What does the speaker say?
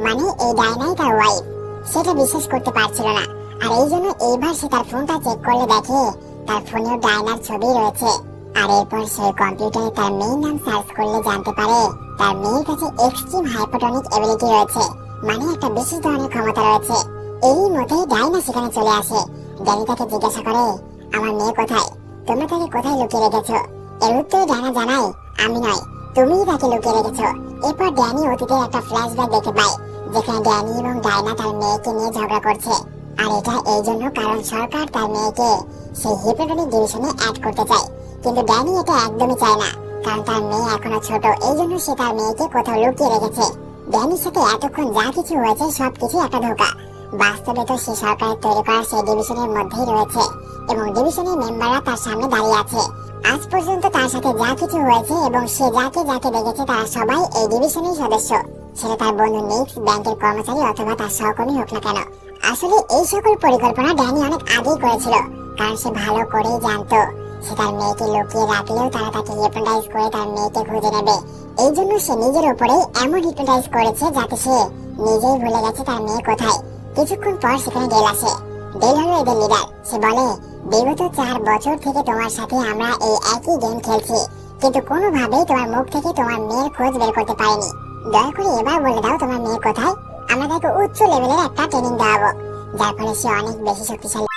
মানে এই ডায়নাই তার ওয়াইফ। সেটা বিশ্বাস করতে পারছিল না। আর এই জন্য এইবার সে তার ফোনটা চেক করলে দেখে তার ফোনেও ডায়নার ছবি রয়েছে। আর এরপর সে কম্পিউটারে তার মেয়ের নাম সার্চ করলে জানতে পারে তার মেয়ের কাছে এক্সট্রিম হাইপোটনিক এবিলিটি রয়েছে, মানে একটা বিশেষ ধরনের ক্ষমতা রয়েছে। এই মতেই ডায়না সেখানে চলে আসে। ড্যানি তাকে জিজ্ঞাসা করে, আমার মেয়ে কোথায়? তোমরা তাকে কোথায় লুকিয়ে রেখেছো? এর উত্তরে ডায়না জানায়, আমি নয়, তুমিই তাকে লুকিয়ে রেখেছো। এরপর ড্যানি অতীতের একটা ফ্ল্যাশব্যাক দেখতে পায়, যেখানে ড্যানি এবং ডায়না তার মেয়েকে নিয়ে ঝগড়া করছে। আর এটা এই জন্য কারণ সরকার তার মেয়েকে সেই হিপোটনিক ডিভিশনে অ্যাড করতে চায়। কিন্তু ড্যানি এটা একদমই চায় না, কারণ তার মেয়ে এখনো ছোট, এই জন্য সে তার মেয়েকে কোথাও লুকিয়ে রেখেছে। ড্যানির সাথে এতক্ষণ যা কিছু হয়েছে সবকিছু একটা ধোঁকা। বাস্তবে তো সে সরকারের তৈরি করা সেই ডিভিশনের মধ্যেই রয়েছে এবং ডিভিশনের মেম্বাররা তার সামনে দাঁড়িয়ে আছে। আজ পর্যন্ত তার সাথে যা কিছু হয়েছে এবং সে যাকে যাকে দেখেছে তারা সবাই এই ডিভিশনের সদস্য, সেটা তার বন্ধু নিক্স, ব্যাংকের কর্মচারী অথবা তার সহকর্মী হোক না কেন। আসলে এই সকল পরিকল্পনা ড্যানি অনেক আগেই করেছিল, কারণ সে ভালো করেই জানতো সে তার মেয়েকে লুকিয়ে রাখলেও তারা তাকে হিপনোটাইজ করে তার মেয়েকে খুঁজে নেবে। এই জন্য সে নিজের উপরেই এমন হিপনোটাইজ করেছে যাতে সে নিজেই ভুলে গেছে তার মেয়ে কোথায়। কিছুক্ষণ পর সেখানে ডেল আসে। ডেল হলো এদের লিডার। সে বলে, বিগত 4 বছর থেকে তোমার সাথে আমরা এই একই গেম খেলছি, কিন্তু কোনোভাবেই তোমার মুখ থেকে তোমার মেয়ের খোঁজ বের করতে পারিনি। দয়া করে এবার বলে দাও তোমার মেয়ে কোথায়। আমরা তাকে উচ্চ লেভেলের একটা ট্রেনিং দেওয়াবো, যার ফলে সে অনেক বেশি শক্তিশালী